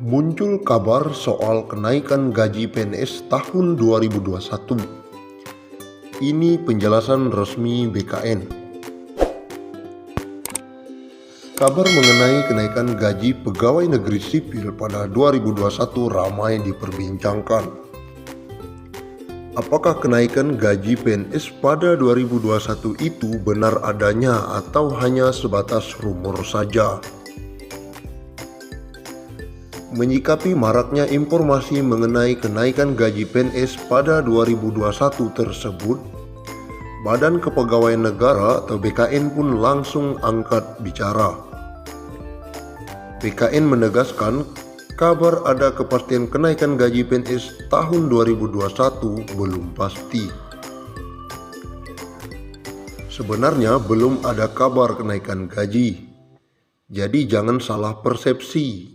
Muncul kabar soal kenaikan gaji PNS tahun 2021. Ini penjelasan resmi BKN. Kabar mengenai kenaikan gaji pegawai negeri sipil pada 2021 ramai diperbincangkan. Apakah kenaikan gaji PNS pada 2021 itu benar adanya atau hanya sebatas rumor saja? Menyikapi maraknya informasi mengenai kenaikan gaji PNS pada 2021 tersebut, Badan Kepegawaian Negara atau BKN pun langsung angkat bicara. BKN menegaskan kabar ada kepastian kenaikan gaji PNS tahun 2021 belum pasti. Sebenarnya belum ada kabar kenaikan gaji, jadi jangan salah persepsi.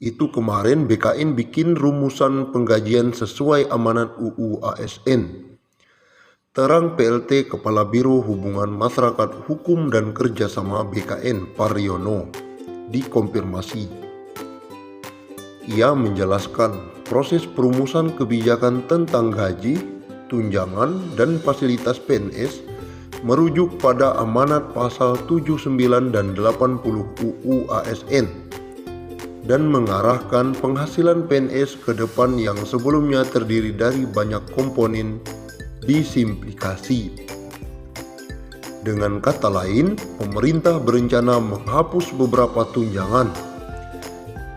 Itu kemarin BKN bikin rumusan penggajian sesuai amanat UU ASN. Terang PLT Kepala Biro Hubungan Masyarakat Hukum dan Kerjasama BKN Paryono dikonfirmasi. Ia menjelaskan proses perumusan kebijakan tentang gaji, tunjangan, dan fasilitas PNS merujuk pada amanat pasal 79 dan 80 UU ASN dan mengarahkan penghasilan PNS ke depan yang sebelumnya terdiri dari banyak komponen disimplifikasi. Dengan kata lain, pemerintah berencana menghapus beberapa tunjangan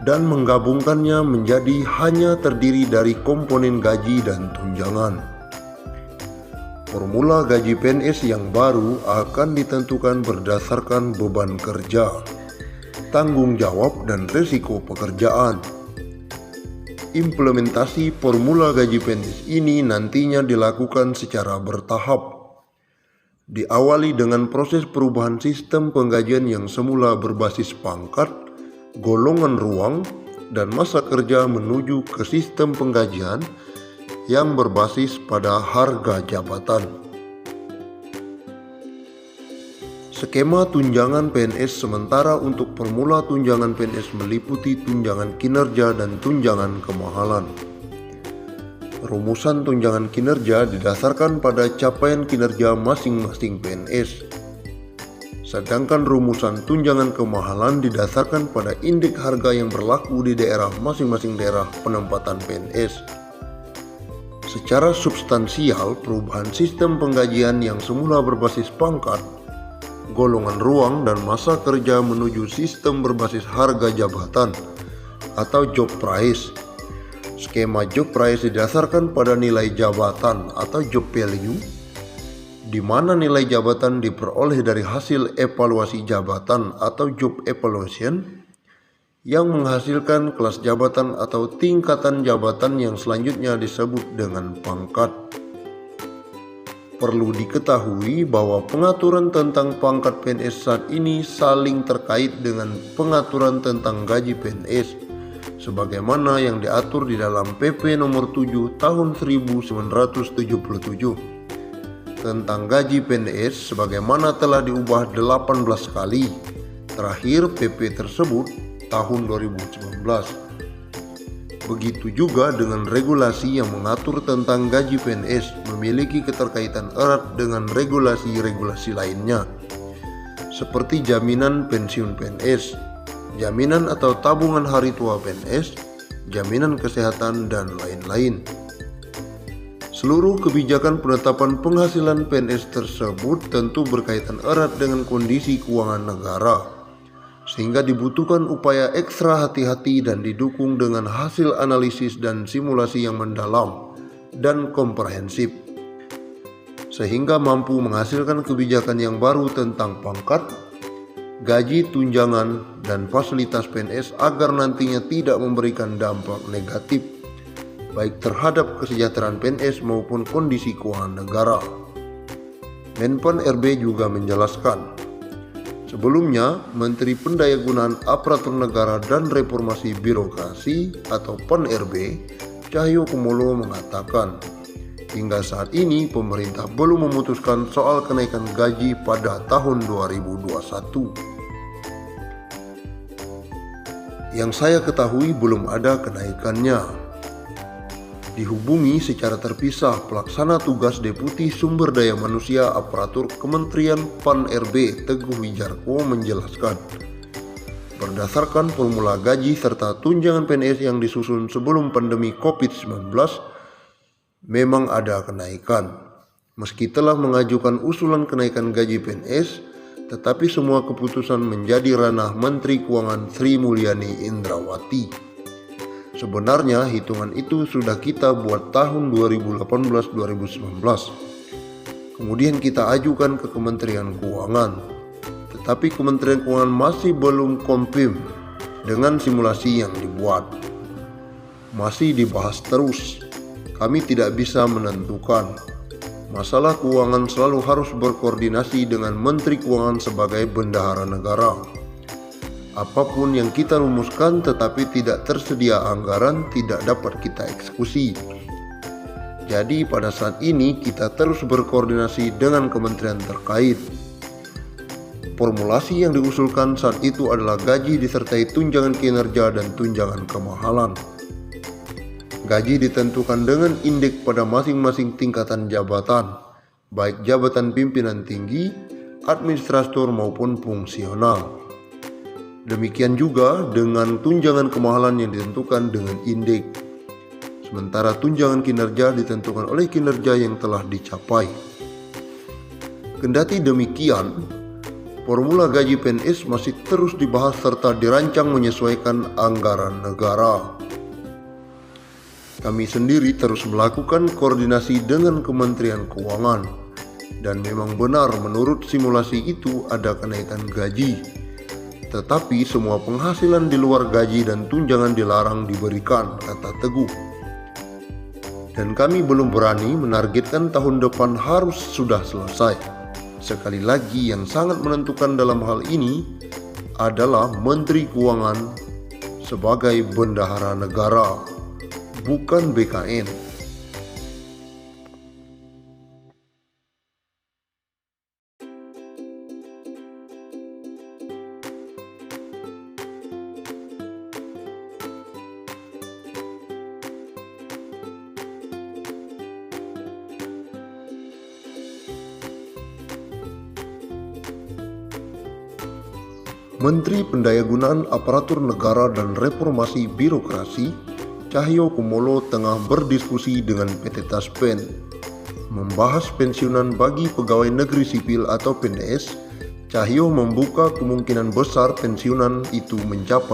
dan menggabungkannya menjadi hanya terdiri dari komponen gaji dan tunjangan. Formula gaji PNS yang baru akan ditentukan berdasarkan beban kerja, tanggung jawab, dan risiko pekerjaan. Implementasi formula gaji PNS ini nantinya dilakukan secara bertahap. Diawali dengan proses perubahan sistem penggajian yang semula berbasis pangkat, golongan ruang, dan masa kerja menuju ke sistem penggajian yang berbasis pada harga jabatan. Skema tunjangan PNS sementara untuk formula tunjangan PNS meliputi tunjangan kinerja dan tunjangan kemahalan. Rumusan tunjangan kinerja didasarkan pada capaian kinerja masing-masing PNS. Sedangkan rumusan tunjangan kemahalan didasarkan pada indeks harga yang berlaku di daerah masing-masing daerah penempatan PNS. Secara substansial, perubahan sistem penggajian yang semula berbasis pangkat, golongan ruang, dan masa kerja menuju sistem berbasis harga jabatan atau job price. Skema job price didasarkan pada nilai jabatan atau job value, di mana nilai jabatan diperoleh dari hasil evaluasi jabatan atau job evaluation yang menghasilkan kelas jabatan atau tingkatan jabatan yang selanjutnya disebut dengan pangkat. Perlu diketahui bahwa pengaturan tentang pangkat PNS saat ini saling terkait dengan pengaturan tentang gaji PNS sebagaimana yang diatur di dalam PP nomor 7 tahun 1977 tentang gaji PNS sebagaimana telah diubah 18 kali. Terakhir PP tersebut tahun 2019. Begitu juga dengan regulasi yang mengatur tentang gaji PNS memiliki keterkaitan erat dengan regulasi-regulasi lainnya, seperti jaminan pensiun PNS, jaminan atau tabungan hari tua PNS, jaminan kesehatan, dan lain-lain. Seluruh kebijakan penetapan penghasilan PNS tersebut tentu berkaitan erat dengan kondisi keuangan negara, sehingga dibutuhkan upaya ekstra hati-hati dan didukung dengan hasil analisis dan simulasi yang mendalam dan komprehensif, sehingga mampu menghasilkan kebijakan yang baru tentang pangkat, gaji, tunjangan, dan fasilitas PNS agar nantinya tidak memberikan dampak negatif baik terhadap kesejahteraan PNS maupun kondisi keuangan negara. Menpan RB juga menjelaskan, sebelumnya, Menteri Pendayagunaan Aparatur Negara dan Reformasi Birokrasi atau PEN-RB, Cahyokumolo mengatakan, hingga saat ini pemerintah belum memutuskan soal kenaikan gaji pada tahun 2021. Yang saya ketahui belum ada kenaikannya. Dihubungi secara terpisah pelaksana tugas Deputi Sumber Daya Manusia Aparatur Kementerian PAN-RB Teguh Wijarko menjelaskan, berdasarkan formula gaji serta tunjangan PNS yang disusun sebelum pandemi COVID-19, memang ada kenaikan. Meski telah mengajukan usulan kenaikan gaji PNS, tetapi semua keputusan menjadi ranah Menteri Keuangan Sri Mulyani Indrawati. Sebenarnya hitungan itu sudah kita buat tahun 2018-2019. Kemudian kita ajukan ke Kementerian Keuangan. Tetapi Kementerian Keuangan masih belum confirm dengan simulasi yang dibuat. Masih dibahas terus. Kami tidak bisa menentukan. Masalah keuangan selalu harus berkoordinasi dengan Menteri Keuangan sebagai bendahara negara. Apapun yang kita rumuskan tetapi tidak tersedia anggaran tidak dapat kita eksekusi. Jadi pada saat ini kita terus berkoordinasi dengan kementerian terkait. Formulasi yang diusulkan saat itu adalah gaji disertai tunjangan kinerja dan tunjangan kemahalan. Gaji ditentukan dengan indeks pada masing-masing tingkatan jabatan, baik jabatan pimpinan tinggi, administrator maupun fungsional. Demikian juga dengan tunjangan kemahalan yang ditentukan dengan indeks. Sementara tunjangan kinerja ditentukan oleh kinerja yang telah dicapai. Kendati demikian, formula gaji PNS masih terus dibahas serta dirancang menyesuaikan anggaran negara. Kami sendiri terus melakukan koordinasi dengan Kementerian Keuangan, dan memang benar menurut simulasi itu ada kenaikan gaji. Tetapi semua penghasilan di luar gaji dan tunjangan dilarang diberikan, kata Teguh. Dan kami belum berani menargetkan tahun depan harus sudah selesai. Sekali lagi yang sangat menentukan dalam hal ini adalah Menteri Keuangan sebagai bendahara negara, bukan BKN. Menteri Pendayagunaan Aparatur Negara dan Reformasi Birokrasi Cahyo Kumolo tengah berdiskusi dengan PT Taspen membahas pensiunan bagi pegawai negeri sipil atau PNS. Cahyo membuka kemungkinan besar pensiunan itu mencapai